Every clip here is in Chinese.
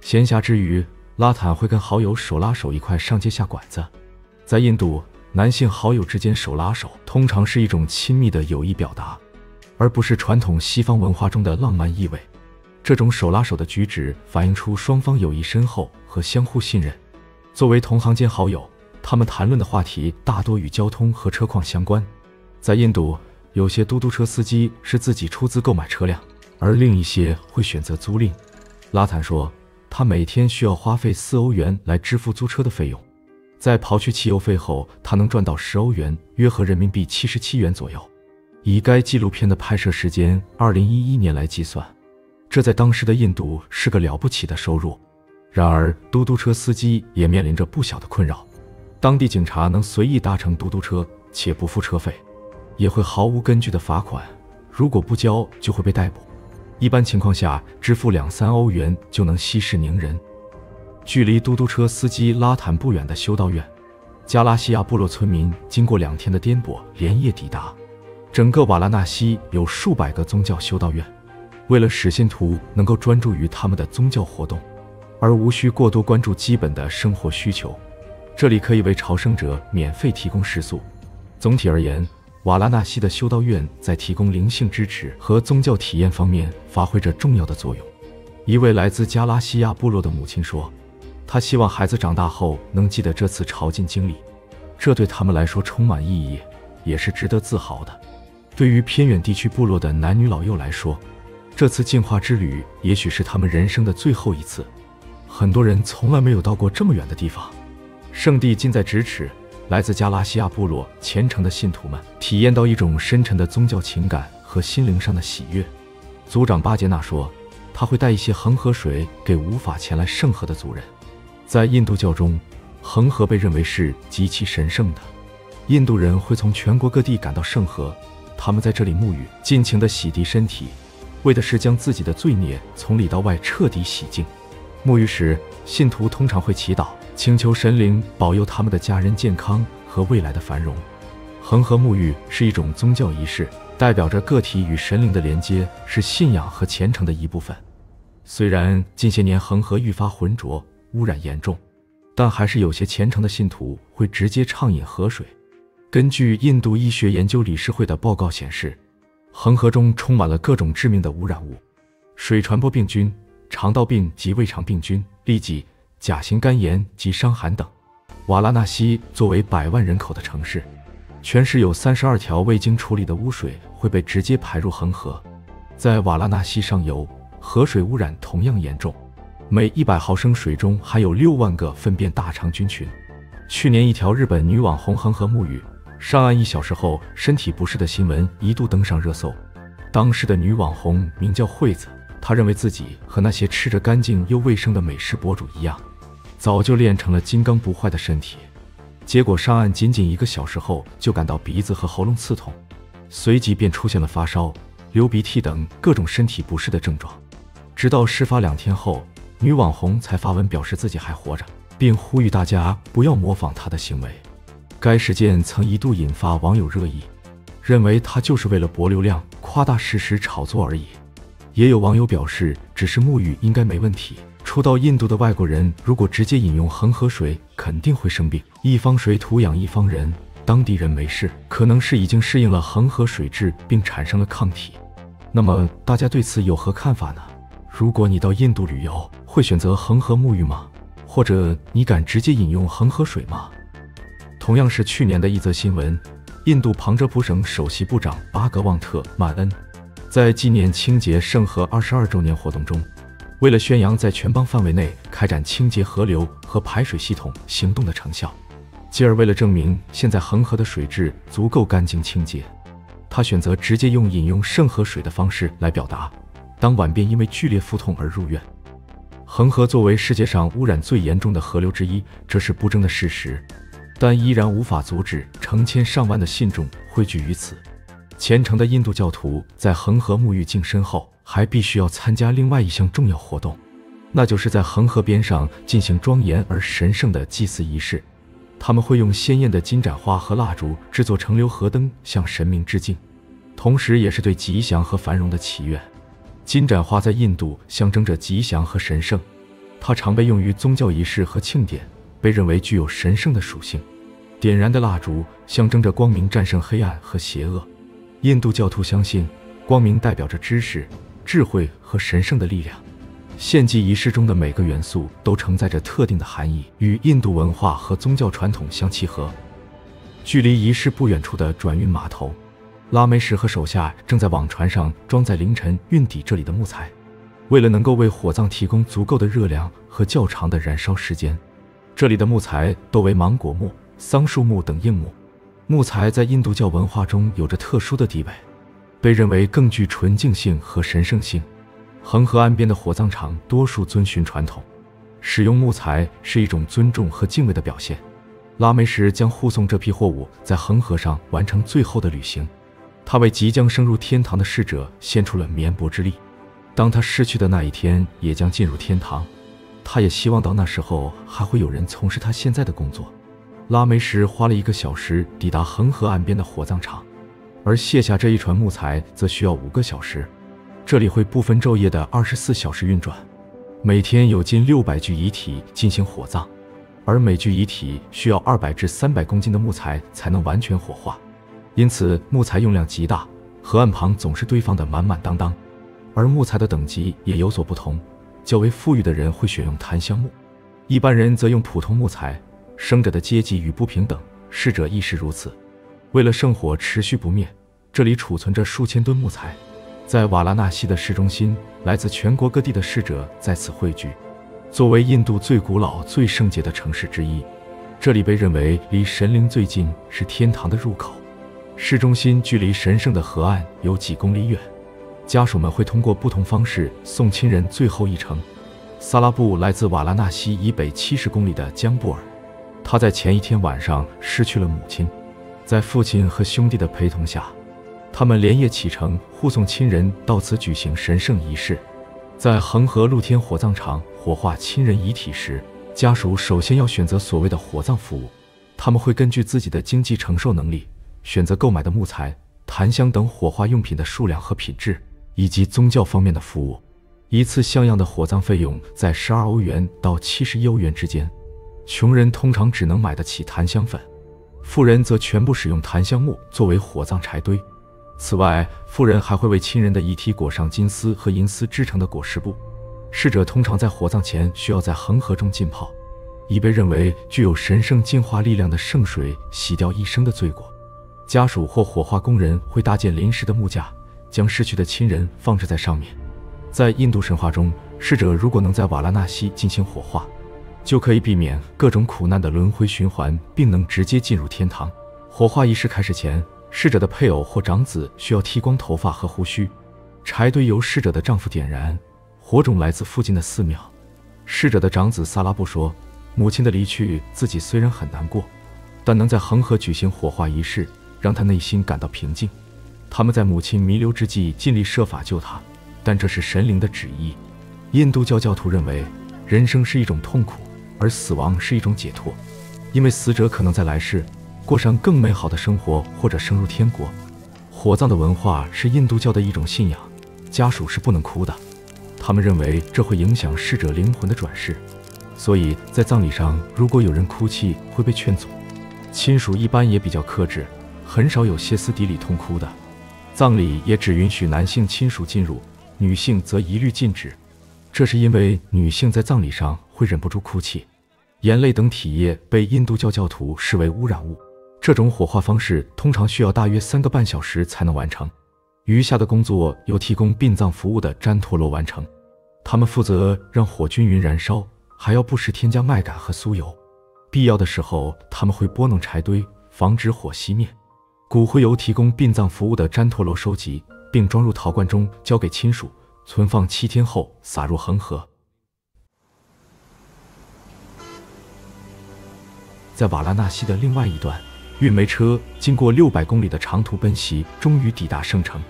闲暇之余，拉坦会跟好友手拉手一块上街下馆子。在印度，男性好友之间手拉手通常是一种亲密的友谊表达，而不是传统西方文化中的浪漫意味。这种手拉手的举止反映出双方友谊深厚和相互信任。作为同行间好友，他们谈论的话题大多与交通和车况相关。在印度，有些嘟嘟车司机是自己出资购买车辆，而另一些会选择租赁。拉坦说，他每天需要花费4欧元来支付租车的费用，在刨去汽油费后，他能赚到10欧元，约合人民币77元左右。以该纪录片的拍摄时间2011年来计算，这在当时的印度是个了不起的收入。然而，嘟嘟车司机也面临着不小的困扰。当地警察能随意搭乘嘟嘟车且不付车费，也会毫无根据的罚款，如果不交就会被逮捕。一般情况下，支付2-3欧元就能息事宁人。距离嘟嘟车司机拉坦不远的修道院，加拉西亚部落村民经过2天的颠簸，连夜抵达。整个瓦拉纳西有数百个宗教修道院，为了使信徒能够专注于他们的宗教活动，而无需过多关注基本的生活需求，这里可以为朝圣者免费提供食宿。总体而言，瓦拉纳西的修道院在提供灵性支持和宗教体验方面发挥着重要的作用。一位来自加拉西亚部落的母亲说，她希望孩子长大后能记得这次朝觐经历，这对他们来说充满意义，也是值得自豪的。对于偏远地区部落的男女老幼来说，这次净化之旅也许是他们人生的最后一次。很多人从来没有到过这么远的地方，圣地近在咫尺。来自加拉西亚部落虔诚的信徒们体验到一种深沉的宗教情感和心灵上的喜悦。族长巴杰纳说，他会带一些恒河水给无法前来圣河的族人。在印度教中，恒河被认为是极其神圣的，印度人会从全国各地赶到圣河，他们在这里沐浴，尽情地洗涤身体，为的是将自己的罪孽从里到外彻底洗净。沐浴时，信徒通常会祈祷，请求神灵保佑他们的家人健康和未来的繁荣。恒河沐浴是一种宗教仪式，代表着个体与神灵的连接，是信仰和虔诚的一部分。虽然近些年恒河愈发浑浊，污染严重，但还是有些虔诚的信徒会直接畅饮河水。根据印度医学研究理事会的报告显示，恒河中充满了各种致命的污染物，水传播病菌、肠道病及胃肠病菌、痢疾、甲型肝炎及伤寒等。瓦拉纳西作为100万人口的城市，全市有32条未经处理的污水会被直接排入恒河。在瓦拉纳西上游，河水污染同样严重，每100毫升水中含有6万个粪便大肠菌群。去年，一条日本女网红恒河沐浴上岸1小时后身体不适的新闻一度登上热搜。当时的女网红名叫惠子，她认为自己和那些吃着干净又卫生的美食博主一样，早就练成了金刚不坏的身体。结果上岸仅1个小时后就感到鼻子和喉咙刺痛，随即便出现了发烧、流鼻涕等各种身体不适的症状。直到事发2天后，女网红才发文表示自己还活着，并呼吁大家不要模仿她的行为。该事件曾一度引发网友热议，认为她就是为了博流量、夸大事实炒作而已。也有网友表示，只是沐浴应该没问题，初到印度的外国人如果直接饮用恒河水肯定会生病。一方水土养一方人，当地人没事，可能是已经适应了恒河水质并产生了抗体。那么大家对此有何看法呢？如果你到印度旅游，会选择恒河沐浴吗？或者你敢直接饮用恒河水吗？同样是去年的一则新闻，印度旁遮普省首席部长巴格旺特·曼恩在纪念清洁圣河22周年活动中，为了宣扬在全邦范围内开展清洁河流和排水系统行动的成效，继而为了证明现在恒河的水质足够干净清洁，他选择直接用饮用圣河水的方式来表达。当晚便因为剧烈腹痛而入院。恒河作为世界上污染最严重的河流之一，这是不争的事实，但依然无法阻止成千上万的信众汇聚于此。虔诚的印度教徒在恒河沐浴净身后，还必须要参加另外一项重要活动，那就是在恒河边上进行庄严而神圣的祭祀仪式。他们会用鲜艳的金盏花和蜡烛制作盛流河灯，向神明致敬，同时也是对吉祥和繁荣的祈愿。金盏花在印度象征着吉祥和神圣，它常被用于宗教仪式和庆典，被认为具有神圣的属性。点燃的蜡烛象征着光明战胜黑暗和邪恶。印度教徒相信，光明代表着知识、智慧和神圣的力量。献祭仪式中的每个元素都承载着特定的含义，与印度文化和宗教传统相契合。距离仪式不远处的转运码头，拉梅什和手下正在往船上装载凌晨运抵这里的木材。为了能够为火葬提供足够的热量和较长的燃烧时间，这里的木材多为芒果木、桑树木等硬木。木材在印度教文化中有着特殊的地位，被认为更具纯净性和神圣性。恒河岸边的火葬场多数遵循传统，使用木材是一种尊重和敬畏的表现。拉梅什将护送这批货物在恒河上完成最后的旅行，他为即将升入天堂的逝者献出了绵薄之力。当他逝去的那一天也将进入天堂，他也希望到那时候还会有人从事他现在的工作。拉梅什花了1个小时抵达恒河岸边的火葬场，而卸下这一船木材则需要5个小时。这里会不分昼夜的24小时运转，每天有近600具遗体进行火葬，而每具遗体需要200至300公斤的木材才能完全火化，因此木材用量极大，河岸旁总是堆放得满满当当。而木材的等级也有所不同，较为富裕的人会选用檀香木，一般人则用普通木材。生者的阶级与不平等，逝者亦是如此。为了圣火持续不灭，这里储存着数千吨木材。在瓦拉纳西的市中心，来自全国各地的逝者在此汇聚。作为印度最古老、最圣洁的城市之一，这里被认为离神灵最近，是天堂的入口。市中心距离神圣的河岸有几公里远，家属们会通过不同方式送亲人最后一程。萨拉布来自瓦拉纳西以北70公里的江布尔，他在前一天晚上失去了母亲，在父亲和兄弟的陪同下，他们连夜启程，护送亲人到此举行神圣仪式。在恒河露天火葬场火化亲人遗体时，家属首先要选择所谓的火葬服务，他们会根据自己的经济承受能力，选择购买的木材、檀香等火化用品的数量和品质，以及宗教方面的服务。一次像样的火葬费用在12欧元到71欧元之间。穷人通常只能买得起檀香粉，富人则全部使用檀香木作为火葬柴堆。此外，富人还会为亲人的遗体裹上金丝和银丝织成的裹尸布。逝者通常在火葬前需要在恒河中浸泡，以被认为具有神圣净化力量的圣水洗掉一生的罪过。家属或火化工人会搭建临时的木架，将逝去的亲人放置在上面。在印度神话中，逝者如果能在瓦拉纳西进行火化，就可以避免各种苦难的轮回循环，并能直接进入天堂。火化仪式开始前，逝者的配偶或长子需要剃光头发和胡须。柴堆由逝者的丈夫点燃，火种来自附近的寺庙。逝者的长子萨拉布说，母亲的离去自己虽然很难过，但能在恒河举行火化仪式，让他内心感到平静。他们在母亲弥留之际尽力设法救她，但这是神灵的旨意。印度教徒认为，人生是一种痛苦，而死亡是一种解脱，因为死者可能在来世过上更美好的生活，或者升入天国。火葬的文化是印度教的一种信仰，家属是不能哭的，他们认为这会影响逝者灵魂的转世，所以在葬礼上，如果有人哭泣会被劝阻。亲属一般也比较克制，很少有歇斯底里痛哭的。葬礼也只允许男性亲属进入，女性则一律禁止。这是因为女性在葬礼上会忍不住哭泣，眼泪等体液被印度教徒视为污染物。这种火化方式通常需要大约3个半小时才能完成，余下的工作由提供殡葬服务的詹陀罗完成。他们负责让火均匀燃烧，还要不时添加麦秆和酥油。必要的时候，他们会拨弄柴堆，防止火熄灭。骨灰由提供殡葬服务的詹陀罗收集，并装入陶罐中交给亲属，存放7天后撒入恒河。在瓦拉纳西的另外一端，运煤车经过600公里的长途奔袭，终于抵达圣城。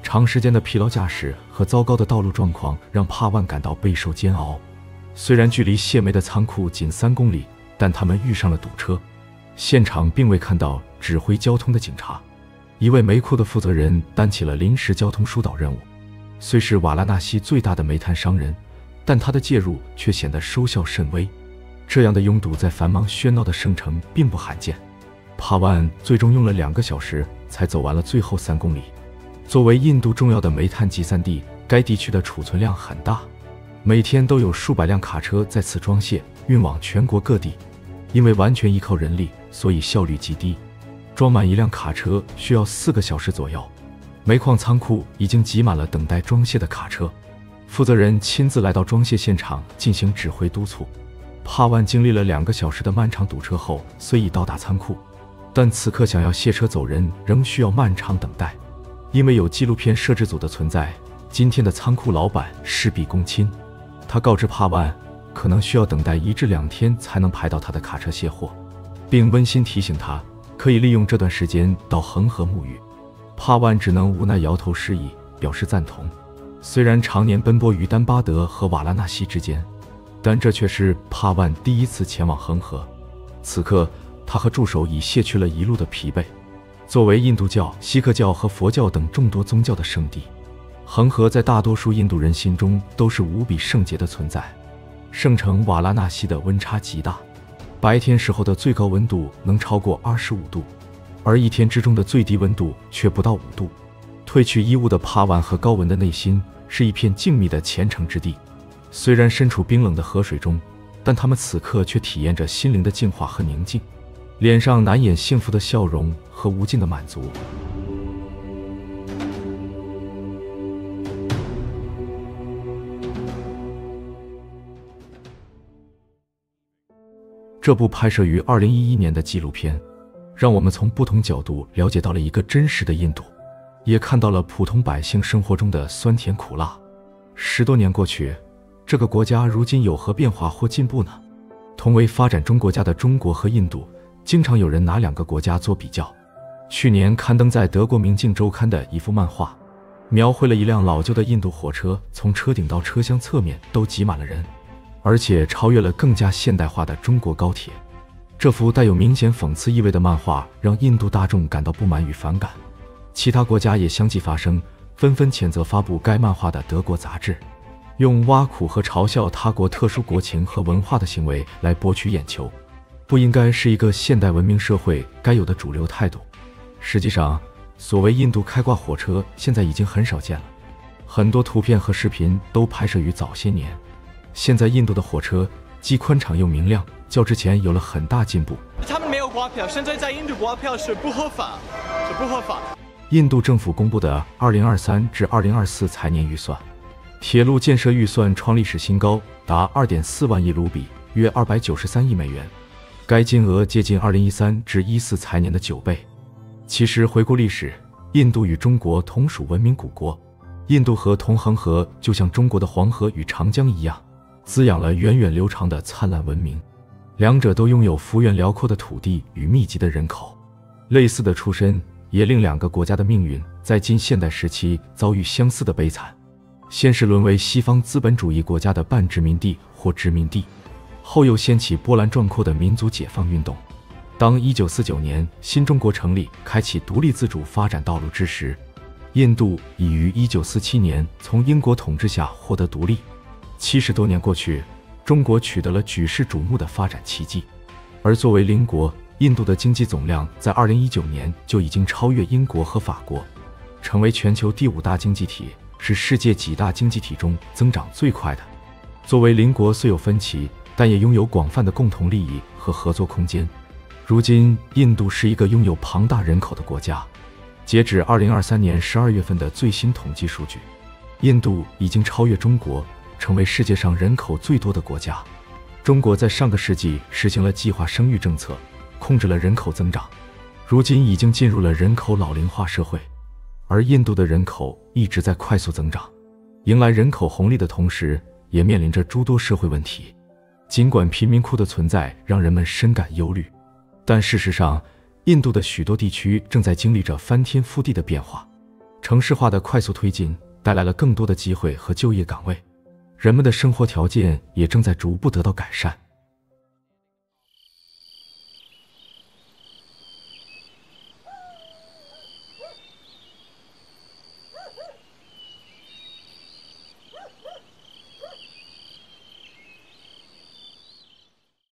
长时间的疲劳驾驶和糟糕的道路状况让帕万感到备受煎熬。虽然距离卸煤的仓库仅3公里，但他们遇上了堵车。现场并未看到指挥交通的警察，一位煤库的负责人担起了临时交通疏导任务。虽是瓦拉纳西最大的煤炭商人，但他的介入却显得收效甚微。这样的拥堵在繁忙喧闹的圣城并不罕见。帕万最终用了2个小时才走完了最后3公里。作为印度重要的煤炭集散地，该地区的储存量很大，每天都有数百辆卡车在此装卸，运往全国各地。因为完全依靠人力，所以效率极低。装满一辆卡车需要4个小时左右。煤矿仓库已经挤满了等待装卸的卡车，负责人亲自来到装卸现场进行指挥督促。帕万经历了2个小时的漫长堵车后，虽已到达仓库，但此刻想要卸车走人仍需要漫长等待。因为有纪录片摄制组的存在，今天的仓库老板事必躬亲。他告知帕万，可能需要等待1至2天才能排到他的卡车卸货，并温馨提醒他可以利用这段时间到恒河沐浴。帕万只能无奈摇头示意，表示赞同。虽然常年奔波于丹巴德和瓦拉纳西之间，但这却是帕万第一次前往恒河。此刻，他和助手已卸去了一路的疲惫。作为印度教、锡克教和佛教等众多宗教的圣地，恒河在大多数印度人心中都是无比圣洁的存在。圣城瓦拉纳西的温差极大，白天时候的最高温度能超过25度，而一天之中的最低温度却不到5度。褪去衣物的帕万和高文的内心是一片静谧的虔诚之地。虽然身处冰冷的河水中，但他们此刻却体验着心灵的净化和宁静，脸上难掩幸福的笑容和无尽的满足。这部拍摄于2011年的纪录片，让我们从不同角度了解到了一个真实的印度，也看到了普通百姓生活中的酸甜苦辣。10多年过去，这个国家如今有何变化或进步呢？同为发展中国家的中国和印度，经常有人拿2个国家做比较。去年刊登在德国《明镜周刊》的一幅漫画，描绘了一辆老旧的印度火车，从车顶到车厢侧面都挤满了人，而且超越了更加现代化的中国高铁。这幅带有明显讽刺意味的漫画让印度大众感到不满与反感，其他国家也相继发声，纷纷谴责发布该漫画的德国杂志，用挖苦和嘲笑他国特殊国情和文化的行为来博取眼球，不应该是一个现代文明社会该有的主流态度。实际上，所谓印度开挂火车现在已经很少见了，很多图片和视频都拍摄于早些年。现在印度的火车既宽敞又明亮，较之前有了很大进步。他们没有挂票，现在在印度挂票是不合法，是不合法。印度政府公布的2023至2024财年预算，铁路建设预算创历史新高，达2.4万亿卢比，约293亿美元。该金额接近2013至14财年的9倍。其实回顾历史，印度与中国同属文明古国，印度河同恒河就像中国的黄河与长江一样，滋养了源远流长的灿烂文明。两者都拥有幅员辽阔的土地与密集的人口，类似的出身也令2个国家的命运在近现代时期遭遇相似的悲惨。先是沦为西方资本主义国家的半殖民地或殖民地，后又掀起波澜壮阔的民族解放运动。当1949年新中国成立，开启独立自主发展道路之时，印度已于1947年从英国统治下获得独立。70多年过去，中国取得了举世瞩目的发展奇迹。而作为邻国，印度的经济总量在2019年就已经超越英国和法国，成为全球第5大经济体，是世界几大经济体中增长最快的。作为邻国虽有分歧，但也拥有广泛的共同利益和合作空间。如今，印度是一个拥有庞大人口的国家。截止2023年12月份的最新统计数据，印度已经超越中国，成为世界上人口最多的国家。中国在上个世纪实行了计划生育政策，控制了人口增长，如今已经进入了人口老龄化社会。而印度的人口一直在快速增长，迎来人口红利的同时，也面临着诸多社会问题。尽管贫民窟的存在让人们深感忧虑，但事实上，印度的许多地区正在经历着翻天覆地的变化。城市化的快速推进带来了更多的机会和就业岗位，人们的生活条件也正在逐步得到改善。